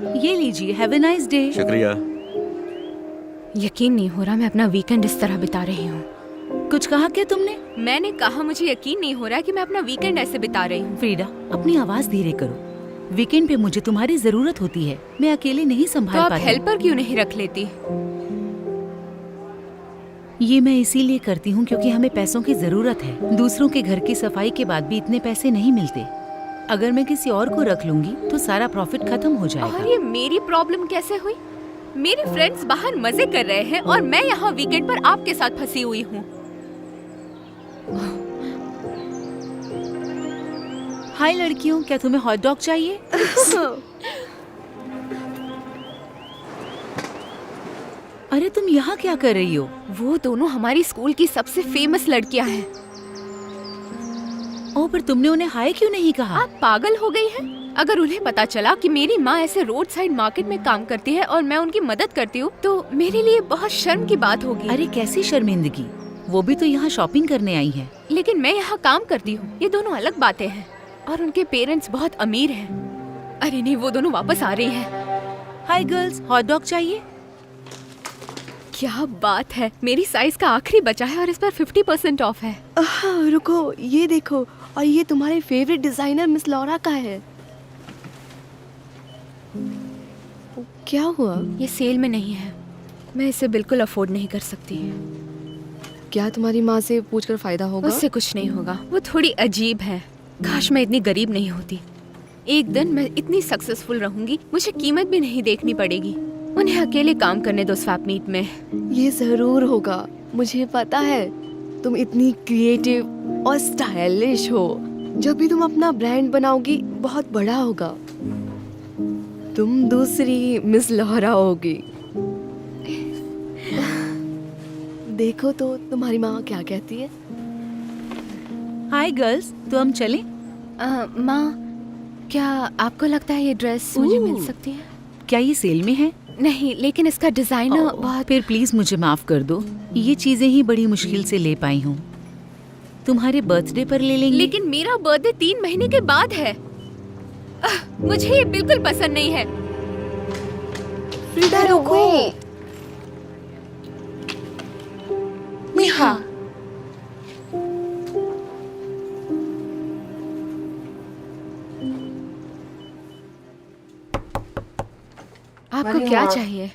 ये लीजिए, have a nice day. शुक्रिया। यकीन नहीं हो रहा मैं अपना वीकेंड इस तरह बिता रही हूँ। कुछ कहा क्या तुमने? मैंने कहा मुझे यकीन नहीं हो रहा कि मैं अपना वीकेंड ऐसे बिता रही हूँ। फ्रीडा, अपनी आवाज धीरे करो। वीकेंड पे मुझे तुम्हारी जरूरत होती है, मैं अकेले नहीं तो संभाल आप पाती। हेल्पर क्यों नहीं रख लेती? ये मैं इसीलिए करती हूँ क्योंकि हमें पैसों की जरूरत है। दूसरों के घर की सफाई के बाद भी इतने पैसे नहीं मिलते। अगर मैं किसी और को रख लूंगी तो सारा प्रॉफिट खत्म हो और जाएगा। ये मेरी प्रॉब्लम कैसे हुई? मेरे फ्रेंड्स बाहर मजे कर रहे हैं और मैं यहाँ वीकेंड पर आपके साथ फंसी हुई हूँ। हाय लड़कियों, क्या तुम्हें हॉट डॉग चाहिए? अरे तुम यहाँ क्या कर रही हो? वो दोनों हमारी स्कूल की सबसे फेमस लड़कियाँ हैं। ओह, पर तुमने उन्हें हाय क्यों नहीं कहा? आप पागल हो गई हैं? अगर उन्हें पता चला कि मेरी माँ ऐसे रोड साइड मार्केट में काम करती है और मैं उनकी मदद करती हूँ तो मेरे लिए बहुत शर्म की बात होगी। अरे कैसी शर्मिंदगी, वो भी तो यहाँ शॉपिंग करने आई है। लेकिन मैं यहाँ काम करती हूँ, ये दोनों अलग बातें हैं। और उनके पेरेंट्स बहुत अमीर हैं। अरे नहीं, वो दोनों वापस आ रही हैं। हाय गर्ल्स, हॉट डॉग चाहिए? क्या बात है, मेरी साइज का आखिरी बचा है और इस पर 50% ऑफ है। रुको, ये देखो, और ये तुम्हारे फेवरेट डिजाइनर मिस लॉरा का है। क्या हुआ? ये सेल में नहीं है, मैं इसे बिल्कुल अफोर्ड नहीं कर सकती। क्या तुम्हारी माँ से पूछकर फायदा होगा? उससे कुछ नहीं होगा, वो थोड़ी अजीब है। काश मैं इतनी गरीब नहीं होती। एक दिन मैं इतनी सक्सेसफुल रहूंगी, मुझे कीमत भी नहीं देखनी पड़ेगी। उन्हें अकेले काम करने दो स्वैप मीट में। ये जरूर होगा, मुझे पता है। तुम इतनी क्रिएटिव और स्टाइलिश हो। जब भी तुम अपना ब्रांड बनाओगी बहुत बड़ा होगा। तुम दूसरी मिस लॉरा होगी। देखो तो तुम्हारी माँ क्या कहती है। हाय गर्ल्स, तो हम चलें? माँ, क्या आपको लगता है ये ड्रेस मुझे मिल सकती है? क्या ये सेल में है? नहीं, लेकिन इसका डिजाइन बहुत। फिर प्लीज मुझे माफ कर दो, ये चीजें ही बड़ी मुश्किल से ले पाई हूँ। तुम्हारे बर्थडे पर ले लेंगे। लेकिन मेरा बर्थडे 3 महीने के बाद है। मुझे ये बिल्कुल पसंद नहीं है। फ्रीडा रुको। मीहा, आपको क्या चाहिए?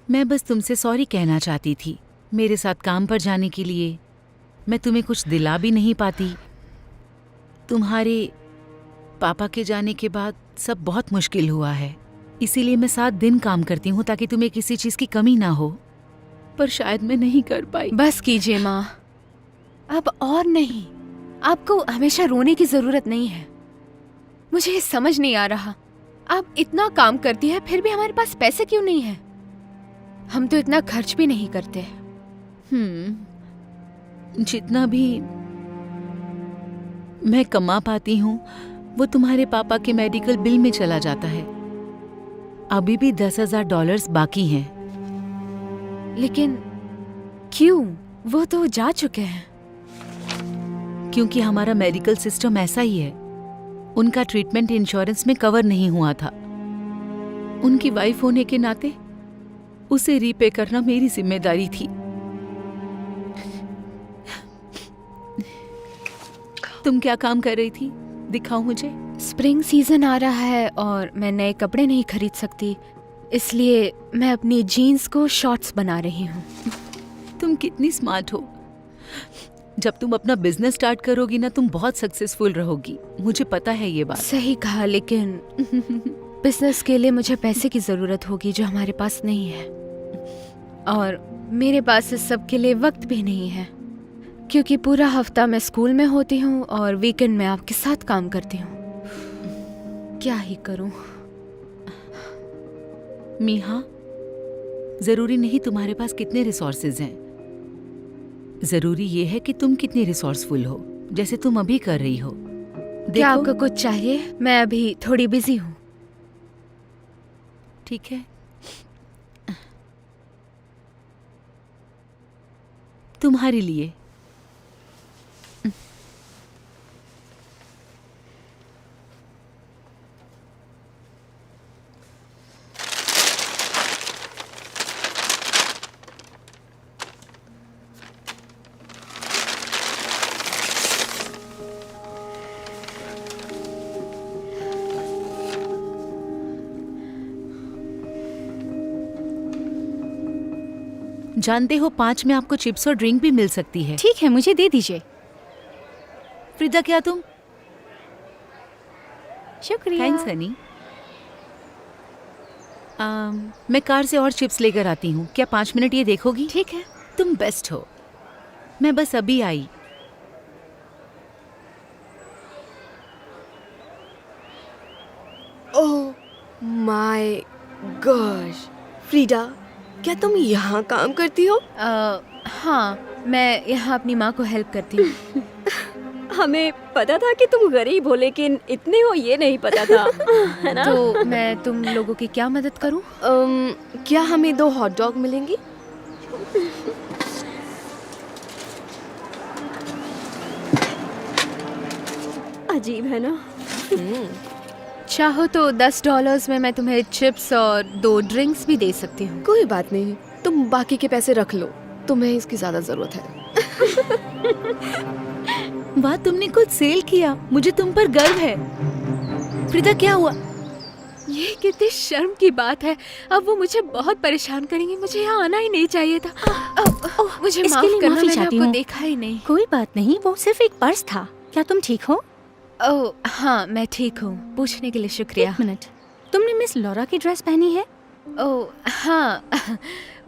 मैं बस तुमसे सॉरी कहना चाहती थी, मेरे साथ काम पर जाने के लिए। मैं तुम्हें कुछ दिला भी नहीं पाती। तुम्हारे पापा के जाने के बाद सब बहुत मुश्किल हुआ है, इसीलिए मैं 7 दिन काम करती हूँ ताकि तुम्हें किसी चीज की कमी ना हो, पर शायद मैं नहीं कर पाई। बस कीजिए माँ, अब और नहीं। आपको हमेशा रोने की जरूरत नहीं है। मुझे ये समझ नहीं आ रहा, आप इतना काम करती है फिर भी हमारे पास पैसे क्यों नहीं है? हम तो इतना खर्च भी नहीं करते। जितना भी मैं कमा पाती हूँ वो तुम्हारे पापा के मेडिकल बिल में चला जाता है। अभी भी $10,000 बाकी हैं। लेकिन क्यों? वो तो जा चुके हैं। क्योंकि हमारा मेडिकल सिस्टम ऐसा ही है। उनका ट्रीटमेंट इंश्योरेंस में कवर नहीं हुआ था। उनकी वाइफ होने के नाते उसे रीपे करना मेरी जिम्मेदारी थी। तुम क्या काम कर रही थी? दिखाओ मुझे। स्प्रिंग सीजन आ रहा है और मैं नए कपड़े नहीं खरीद सकती, इसलिए मैं अपनी जीन्स को शॉर्ट्स बना रही हूँ। तुम कितनी स्मार्ट हो। जब तुम अपना बिजनेस स्टार्ट करोगी ना, तुम बहुत सक्सेसफुल रहोगी, मुझे पता है ये बात। सही कहा, लेकिन बिजनेस के लिए मुझे पैसे की जरूरत होगी जो हमारे पास नहीं है, और मेरे पास इस सब के लिए वक्त भी नहीं है, क्योंकि पूरा हफ्ता मैं स्कूल में होती हूँ और वीकेंड में आपके साथ काम करती हूँ। क्या ही करूँ? मीहा, जरूरी नहीं तुम्हारे पास कितने रिसोर्सेज हैं, जरूरी ये है कि तुम कितनी रिसोर्सफुल हो, जैसे तुम अभी कर रही हो। क्या आपको कुछ चाहिए? मैं अभी थोड़ी बिजी हूँ। ठीक है, तुम्हारे लिए। जानते हो 5 में आपको चिप्स और ड्रिंक भी मिल सकती है। ठीक है, मुझे दे दीजिए। फ्रीदा क्या तुम? शुक्रिया। थैंक्स हनी। मैं कार से और चिप्स लेकर आती हूँ। क्या 5 मिनट ये देखोगी? ठीक है। तुम बेस्ट हो। मैं बस अभी आई। ओह माय गॉश, फ्रीडा, क्या तुम यहाँ काम करती हो? हाँ, मैं यहाँ अपनी माँ को हेल्प करती हूँ। हमें पता था कि तुम गरीब हो, लेकिन इतने हो ये नहीं पता था। है ना? तो मैं तुम लोगों की क्या मदद करूँ? क्या हमें 2 हॉट डॉग मिलेंगी? अजीब है ना? चाहो तो $10 में मैं तुम्हें चिप्स और 2 ड्रिंक्स भी दे सकती हूँ। कोई बात नहीं, तुम बाकी के पैसे रख लो, तुम्हें इसकी ज्यादा जरूरत है। वाह, तुमने कुछ सेल किया। मुझे तुम पर गर्व है। फ्रीदा क्या हुआ? ये कितनी शर्म की बात है। अब वो मुझे बहुत परेशान करेंगी। मुझे यहाँ आना ही नहीं चाहिए था। मुझे इसके माफ लिए करना, माफी मैंने चाहती आपको हूँ। देखा ही नहीं। कोई बात नहीं, वो सिर्फ एक पर्स था। क्या तुम ठीक हो? ओह हाँ, मैं ठीक हूँ। पूछने के लिए शुक्रिया। 1 मिनट, तुमने मिस लॉरा की ड्रेस पहनी है? ओह हाँ,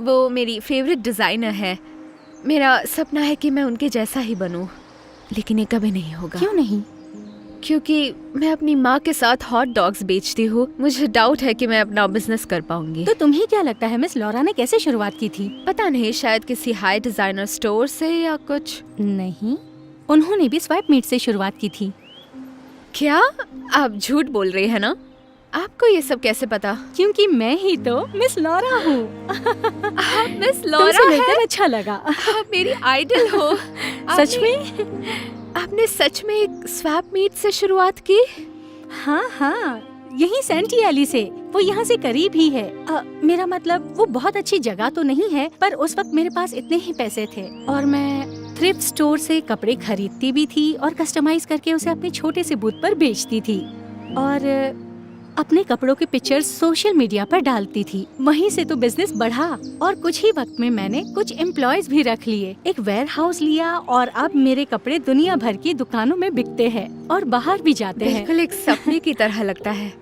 वो मेरी फेवरेट डिज़ाइनर है। मेरा सपना है कि मैं उनके जैसा ही बनूं, लेकिन ये कभी नहीं होगा। क्यों नहीं? क्योंकि मैं अपनी माँ के साथ हॉट डॉग्स बेचती हूँ। मुझे डाउट है कि मैं अपना बिजनेस कर पाऊंगी। तो तुम्हें क्या लगता है मिस लॉरा ने कैसे शुरुआत की थी? पता नहीं, शायद किसी हाई डिजाइनर स्टोर से या कुछ। नहीं, उन्होंने भी स्वाइप मीट से शुरुआत की थी। क्या आप झूठ बोल रही है ना? आपको ये सब कैसे पता? क्योंकि मैं ही तो मिस लॉरा हूँ। आप मिस तुमसे लॉरा मिलकर है? अच्छा लगा। आप मेरी आइडल हो। सच आपने- में? आपने सच में एक स्वैप मीट से शुरुआत की? हाँ हाँ, यही सेंटी एली से। वो यहाँ से करीब ही है। मेरा मतलब वो बहुत अच्छी जगह तो नहीं है, पर उस वक्त मेरे पास इतने ही पैसे थे और मैं थ्रिफ्ट स्टोर से कपड़े खरीदती भी थी और कस्टमाइज करके उसे अपने छोटे से बूथ पर बेचती थी और अपने कपड़ों के पिक्चर्स सोशल मीडिया पर डालती थी। वहीं से तो बिजनेस बढ़ा और कुछ ही वक्त में मैंने कुछ एम्प्लॉयज भी रख लिए, एक वेयर हाउस लिया और अब मेरे कपड़े दुनिया भर की दुकानों में बिकते हैं और बाहर भी जाते हैं। बिल्कुल एक सपने की तरह लगता है।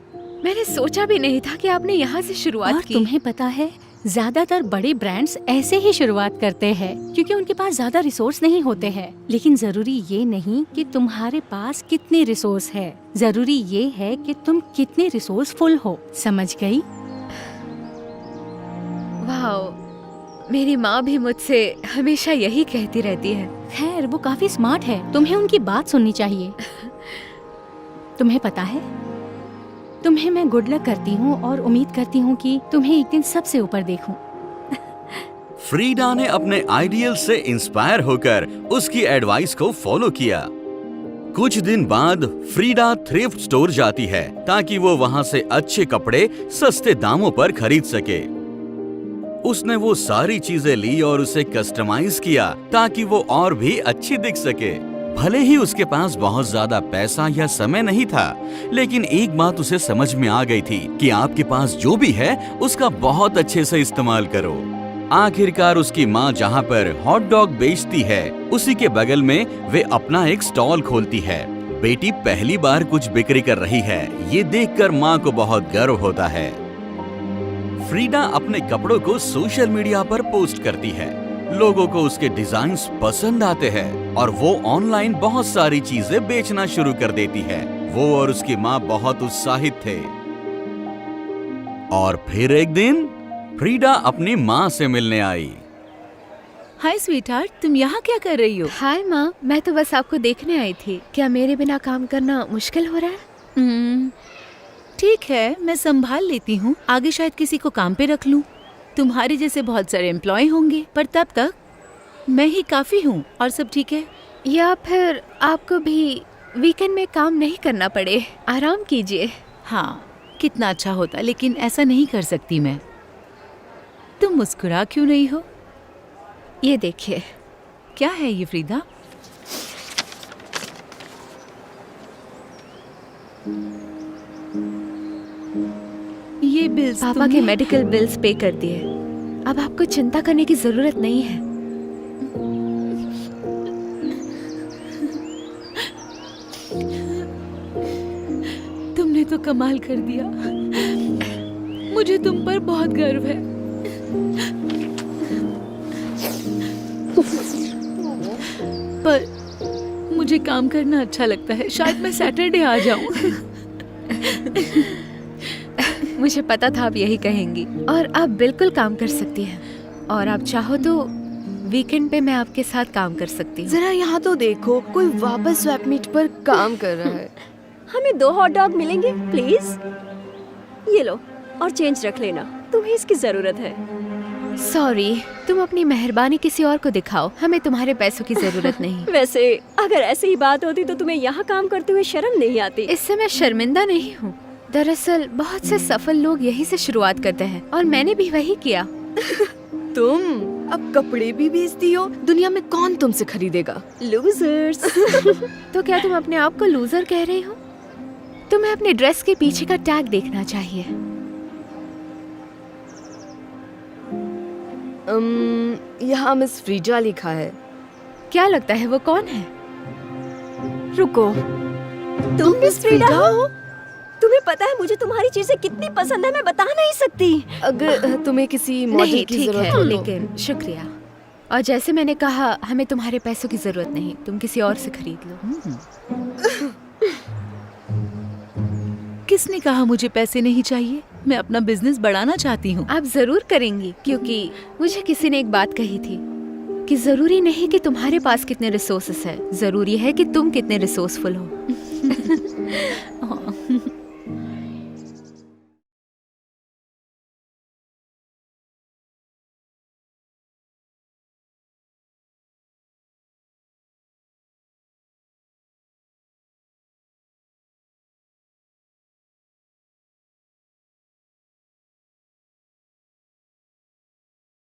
मैंने सोचा भी नहीं था कि आपने यहाँ से शुरुआत और की। तुम्हें पता है, ज्यादातर बड़े ब्रांड्स ऐसे ही शुरुआत करते हैं क्योंकि उनके पास ज्यादा रिसोर्स नहीं होते हैं। लेकिन जरूरी ये नहीं कि तुम्हारे पास कितने रिसोर्स है, जरूरी ये है कि तुम कितने रिसोर्सफुल हो। समझ गई? वाह, मेरी माँ भी मुझसे हमेशा यही कहती रहती है। खैर, वो काफी स्मार्ट है, तुम्हें उनकी बात सुननी चाहिए। तुम्हें पता है, तुम्हें मैं गुड लक करती हूँ और उम्मीद करती हूँ कि तुम्हें एक दिन सबसे ऊपर देखूं। फ्रीडा ने अपने आइडियल से इंस्पायर होकर उसकी एडवाइस को फॉलो किया। कुछ दिन बाद फ्रीडा थ्रिफ्ट स्टोर जाती है ताकि वो वहाँ से अच्छे कपड़े सस्ते दामों पर खरीद सके। उसने वो सारी चीजें ली और उसे कस्टमाइज किया ताकि वो और भी अच्छी दिख सके। भले ही उसके पास बहुत ज्यादा पैसा या समय नहीं था, लेकिन एक बात उसे समझ में आ गई थी कि आपके पास जो भी है उसका बहुत अच्छे से इस्तेमाल करो। आखिरकार उसकी माँ जहाँ पर हॉट डॉग बेचती है, उसी के बगल में वे अपना एक स्टॉल खोलती है। बेटी पहली बार कुछ बिक्री कर रही है, ये देखकर माँ को बहुत गर्व होता है। फ्रीडा अपने कपड़ों को सोशल मीडिया पर पोस्ट करती है। लोगों को उसके डिजाइन्स पसंद आते हैं और वो ऑनलाइन बहुत सारी चीजें बेचना शुरू कर देती है। वो और उसकी माँ बहुत उत्साहित थे। और फिर एक दिन फ्रीडा अपनी माँ से मिलने आई। हाय स्वीटहार्ट, तुम यहाँ क्या कर रही हो? हाय माँ, मैं तो बस आपको देखने आई थी। क्या मेरे बिना काम करना मुश्किल हो रहा है? ठीक है, मैं संभाल लेती हूँ। आगे शायद किसी को काम पे रख लूँ। तुम्हारे जैसे बहुत सारे एम्प्लॉय होंगे, पर तब तक मैं ही काफी हूँ। और सब ठीक है? या फिर आपको भी वीकेंड में काम नहीं करना पड़े, आराम कीजिए। हाँ, कितना अच्छा होता, लेकिन ऐसा नहीं कर सकती मैं। तुम मुस्कुरा क्यों नहीं हो? ये देखिए। क्या है ये फ्रीदा? ये बिल्स पापा के मेडिकल बिल्स पे कर दिए। अब आपको चिंता करने की जरूरत नहीं है। तुमने तो कमाल कर दिया। मुझे तुम पर बहुत गर्व है। पर मुझे काम करना अच्छा लगता है। शायद मैं सैटरडे आ जाऊं। मुझे पता था आप यही कहेंगी। और आप बिल्कुल काम कर सकती हैं। और आप चाहो तो वीकेंड पे मैं आपके साथ काम कर सकती हूँ। जरा यहाँ तो देखो, कोई वापस स्वैप मीट पर काम कर रहा है। हमें 2 हॉट डॉग मिलेंगे प्लीज। ये लो और चेंज रख लेना, तुम्हें इसकी जरूरत है। सॉरी, तुम अपनी मेहरबानी किसी और को दिखाओ, हमें तुम्हारे पैसों की जरूरत नहीं। वैसे अगर ऐसी ही बात होती तो तुम्हें यहाँ काम करते हुए शर्म नहीं आती? इससे मैं शर्मिंदा नहीं हूँ। दरअसल बहुत से सफल लोग यही से शुरुआत करते हैं और मैंने भी वही किया। तुम अब कपड़े भी बेचती हो? दुनिया में कौन तुमसे खरीदेगा? लूजर्स। तो क्या तुम अपने आप को लूजर कह रही हो? तुम्हें अपने ड्रेस के पीछे का टैग देखना चाहिए। यहाँ मिस फ्रीजा लिखा है। क्या लगता है वो कौन है? रुको, तुम मिस फ्रीडा हो? तुम्हें पता है मुझे तुम्हारी चीजें कितनी पसंद है, मैं बता नहीं सकती। अगर तुम्हें किसी मॉडल नहीं, की ठीक जरूरत है, हो तो। लेकिन शुक्रिया। और जैसे मैंने कहा, हमें तुम्हारे पैसों की जरूरत नहीं, तुम किसी और से खरीद लो। किसने कहा मुझे पैसे नहीं चाहिए? मैं अपना बिजनेस बढ़ाना चाहती हूँ। आप जरूर करेंगी, क्योंकि मुझे किसी ने एक बात कही थी कि जरूरी नहीं कि तुम्हारे पास कितने रिसोर्सेस है, जरूरी है कि तुम कितने रिसोर्सफुल हो।